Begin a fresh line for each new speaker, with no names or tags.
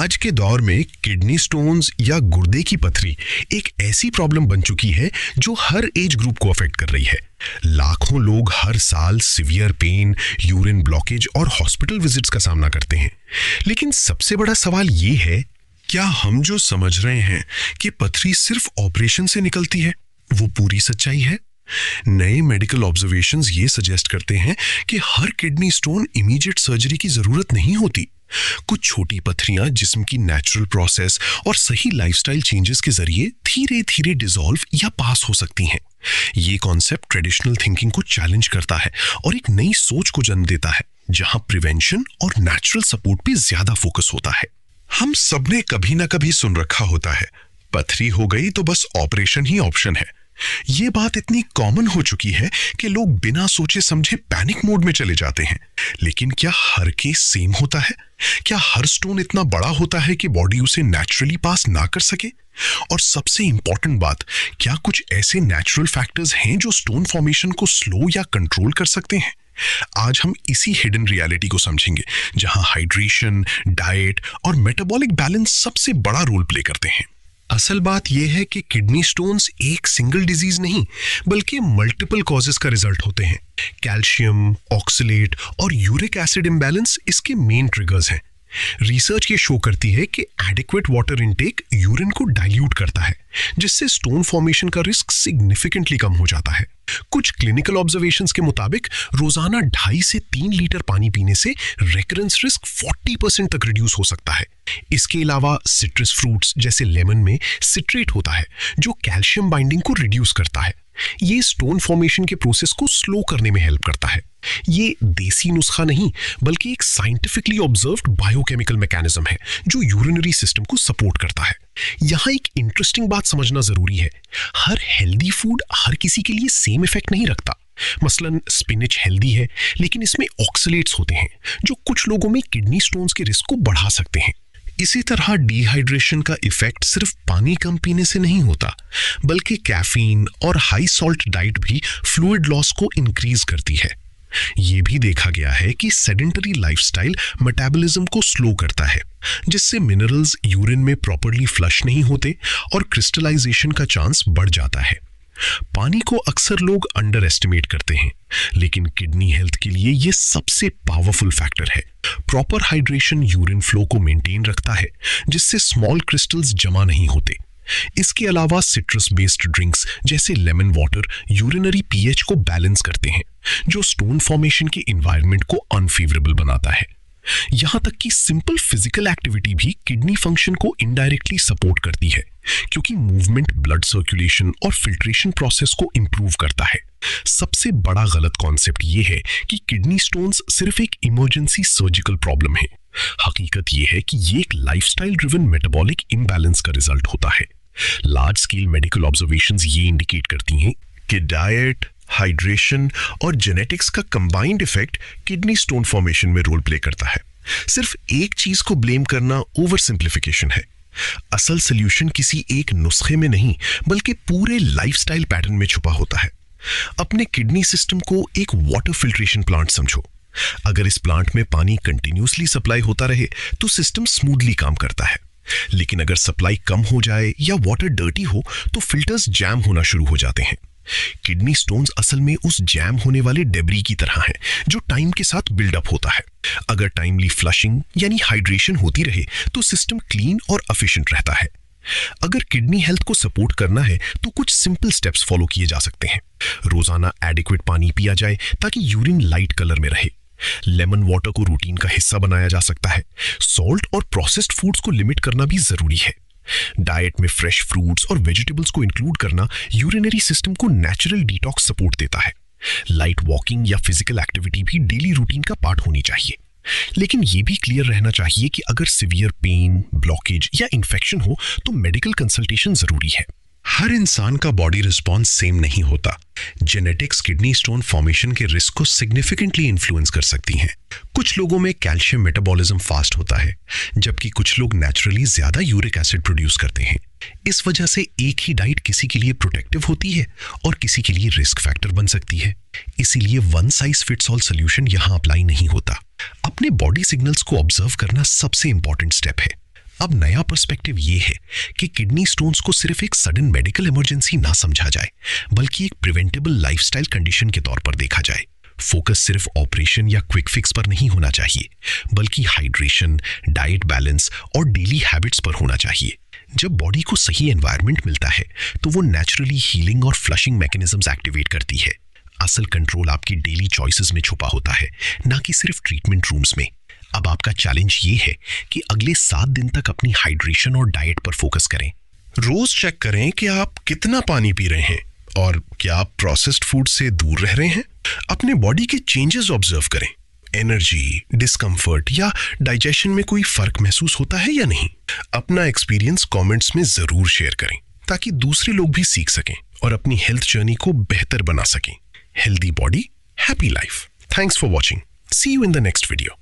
आज के दौर में किडनी स्टोन्स या गुर्दे की पथरी एक ऐसी प्रॉब्लम बन चुकी है जो हर एज ग्रुप को अफेक्ट कर रही है। लाखों लोग हर साल सीवियर पेन, यूरिन ब्लॉकेज और हॉस्पिटल विजिट्स का सामना करते हैं। लेकिन सबसे बड़ा सवाल ये है, क्या हम जो समझ रहे हैं कि पथरी सिर्फ ऑपरेशन से निकलती है, वो पूरी सच्चाई है? नए मेडिकल ऑब्जर्वेशंस ये सजेस्ट करते हैं कि हर किडनी स्टोन इमीडिएट सर्जरी की जरूरत नहीं होती। कुछ छोटी पथरियां जिस्म की नेचुरल प्रोसेस और सही लाइफस्टाइल चेंजेस के जरिए धीरे धीरे डिसॉल्व या पास हो सकती हैं। ये कॉन्सेप्ट ट्रेडिशनल थिंकिंग को चैलेंज करता है और एक नई सोच को जन्म देता है, जहां प्रिवेंशन और नेचुरल सपोर्ट पे ज्यादा फोकस होता है। हम सबने कभी ना कभी सुन रखा होता है, पथरी हो गई तो बस ऑपरेशन ही ऑप्शन है। ये बात इतनी कॉमन हो चुकी है कि लोग बिना सोचे समझे पैनिक मोड में चले जाते हैं। लेकिन क्या हर केस सेम होता है? क्या हर स्टोन इतना बड़ा होता है कि बॉडी उसे नेचुरली पास ना कर सके? और सबसे इंपॉर्टेंट बात, क्या कुछ ऐसे नेचुरल फैक्टर्स हैं जो स्टोन फॉर्मेशन को स्लो या कंट्रोल कर सकते हैं? आज हम इसी हिडन रियलिटी को समझेंगे, जहां हाइड्रेशन, डाइट और मेटाबॉलिक बैलेंस सबसे बड़ा रोल प्ले करते हैं। असल बात यह है कि किडनी स्टोन्स एक सिंगल डिजीज नहीं, बल्कि मल्टीपल कॉजेस का रिजल्ट होते हैं। कैल्शियम, ऑक्सलेट और यूरिक एसिड इम्बैलेंस इसके मेन ट्रिगर्स हैं। रिसर्च ये शो करती है कि एडिक्वेट वाटर इनटेक यूरिन को डाइल्यूट करता है, जिससे स्टोन फॉर्मेशन का रिस्क सिग्निफिकेंटली कम हो जाता है। कुछ क्लिनिकल ऑब्जर्वेशंस के मुताबिक रोजाना 2.5 से 3 लीटर पानी पीने से रेकरेंस रिस्क 40% तक रिड्यूस हो सकता है। इसके अलावा सिट्रस फ्रूट्स जैसे लेमन में सिट्रेट होता है, जो कैल्शियम बाइंडिंग को रिड्यूस करता है। ये स्टोन फॉर्मेशन के प्रोसेस को स्लो करने में हेल्प करता है। ये देसी नुस्खा नहीं, बल्कि एक साइंटिफिकली ऑब्जर्व्ड बायोकेमिकल मैकेनिज्म है जो यूरिनरी सिस्टम को सपोर्ट करता है। यहाँ एक इंटरेस्टिंग बात समझना जरूरी है, हर हेल्दी फूड हर किसी के लिए सेम इफेक्ट नहीं रखता। मसलन स्पिनच हेल्दी है, लेकिन इसमें ऑक्सलेट्स होते हैं जो कुछ लोगों में किडनी स्टोन्स के रिस्क को बढ़ा सकते हैं। इसी तरह डिहाइड्रेशन का इफेक्ट सिर्फ पानी कम पीने से नहीं होता, बल्कि कैफीन और हाई सॉल्ट डाइट भी फ्लूइड लॉस को इंक्रीज करती है। ये भी देखा गया है कि सेडेंटरी लाइफस्टाइल मेटाबॉलिज्म को स्लो करता है, जिससे मिनरल्स यूरिन में प्रॉपर्ली फ्लश नहीं होते और क्रिस्टलाइजेशन का चांस बढ़ जाता है। पानी को अक्सर लोग अंडर एस्टिमेट करते हैं, लेकिन किडनी हेल्थ के लिए ये सबसे पावरफुल फैक्टर है। प्रॉपर हाइड्रेशन यूरिन फ्लो को मेंटेन रखता है, जिससे स्मॉल क्रिस्टल्स जमा नहीं होते। इसके अलावा सिट्रस बेस्ड ड्रिंक्स जैसे लेमन वाटर यूरिनरी पीएच को बैलेंस करते हैं, जो स्टोन फॉर्मेशन के एनवायरनमेंट को अनफेवरेबल बनाता है। यहां तक कि सिंपल फिजिकल एक्टिविटी भी किडनी फंक्शन को इनडायरेक्टली सपोर्ट करती है, क्योंकि मूवमेंट ब्लड सर्कुलेशन और फिल्ट्रेशन प्रोसेस को इंप्रूव करता है। सबसे बड़ा गलत कॉन्सेप्ट ये है कि किडनी स्टोन्स सिर्फ एक इमरजेंसी सर्जिकल प्रॉब्लम है। हकीकत ये है कि ये एक लाइफस्टाइल ड्रिवन मेटाबॉलिक इम्बैलेंस का रिजल्ट होता है। लार्ज स्केल मेडिकल ऑब्जर्वेशंस ये इंडिकेट करती हैं कि डाइट, हाइड्रेशन और जेनेटिक्स का combined effect kidney stone formation में रोल प्ले करता है। सिर्फ एक चीज को ब्लेम करना ओवर सिंप्लीफिकेशन है। असल सोल्यूशन किसी एक नुस्खे में नहीं, बल्कि पूरे लाइफस्टाइल पैटर्न में छुपा होता है। अपने किडनी सिस्टम को एक वाटर फिल्ट्रेशन प्लांट समझो। अगर इस प्लांट में पानी कंटिन्यूसली सप्लाई होता रहे तो सिस्टम स्मूथली काम करता है। लेकिन अगर सप्लाई कम हो जाए या वाटर डर्टी हो तो फिल्टर्स जैम होना शुरू हो जाते हैं। किडनी स्टोन्स असल में उस जैम होने वाले डेब्री की तरह हैं, जो टाइम के साथ बिल्डअप होता है। अगर टाइमली फ्लशिंग यानी हाइड्रेशन होती रहे तो सिस्टम क्लीन और एफिशिएंट रहता है। अगर किडनी हेल्थ को सपोर्ट करना है तो कुछ सिंपल स्टेप्स फॉलो किए जा सकते हैं। रोजाना एडिक्वेट पानी पिया जाए ताकि यूरिन लाइट कलर में रहे। लेमन वाटर को रूटीन का हिस्सा बनाया जा सकता है। सॉल्ट और प्रोसेस्ड फूड्स को लिमिट करना भी जरूरी है। डाइट में फ्रेश फ्रूट्स और वेजिटेबल्स को इंक्लूड करना यूरिनरी सिस्टम को नेचुरल डिटॉक्स सपोर्ट देता है। लाइट वॉकिंग या फिजिकल एक्टिविटी भी डेली रूटीन का पार्ट होनी चाहिए। लेकिन यह भी क्लियर रहना चाहिए कि अगर सीवियर पेन, ब्लॉकेज या इन्फेक्शन हो तो मेडिकल कंसल्टेशन जरूरी है। हर इंसान का बॉडी रिस्पॉन्स सेम नहीं होता। जेनेटिक्स किडनी स्टोन फॉर्मेशन के रिस्क को सिग्निफिकेंटली इन्फ्लुएंस कर सकती हैं। कुछ लोगों में कैल्शियम मेटाबॉलिज्म फास्ट होता है, जबकि कुछ लोग नेचुरली ज्यादा यूरिक एसिड प्रोड्यूस करते हैं। इस वजह से एक ही डाइट किसी के लिए प्रोटेक्टिव होती है और किसी के लिए रिस्क फैक्टर बन सकती है। इसीलिए one size fits all solution यहाँ अप्लाई नहीं होता। अपने बॉडी सिग्नल्स को ऑब्जर्व करना सबसे इंपॉर्टेंट स्टेप है। अब नया पर्सपेक्टिव ये है कि किडनी स्टोन्स को सिर्फ एक सडन मेडिकल इमरजेंसी ना समझा जाए, बल्कि एक प्रिवेंटेबल लाइफस्टाइल कंडीशन के तौर पर देखा जाए। फोकस सिर्फ ऑपरेशन या क्विक फिक्स पर नहीं होना चाहिए, बल्कि हाइड्रेशन, डाइट बैलेंस और डेली हैबिट्स पर होना चाहिए। जब बॉडी को सही एनवायरनमेंट मिलता है तो वो नेचुरली हीलिंग और फ्लशिंग मैकेनिज्म्स एक्टिवेट करती है। असल कंट्रोल आपकी डेली चॉइसेस में छुपा होता है, ना कि सिर्फ ट्रीटमेंट रूम्स में। अब आपका चैलेंज ये है कि अगले 7 दिन तक अपनी हाइड्रेशन और डाइट पर फोकस करें। रोज चेक करें कि आप कितना पानी पी रहे हैं और क्या आप प्रोसेस्ड फूड से दूर रह रहे हैं। अपने बॉडी के चेंजेस ऑब्जर्व करें। एनर्जी, डिस्कम्फर्ट या डाइजेशन में कोई फर्क महसूस होता है या नहीं। अपना एक्सपीरियंस कमेंट्स में जरूर शेयर करें ताकि दूसरे लोग भी सीख सकें और अपनी हेल्थ जर्नी को बेहतर बना सकें। Healthy body, happy life. Thanks for watching. See you in the next video.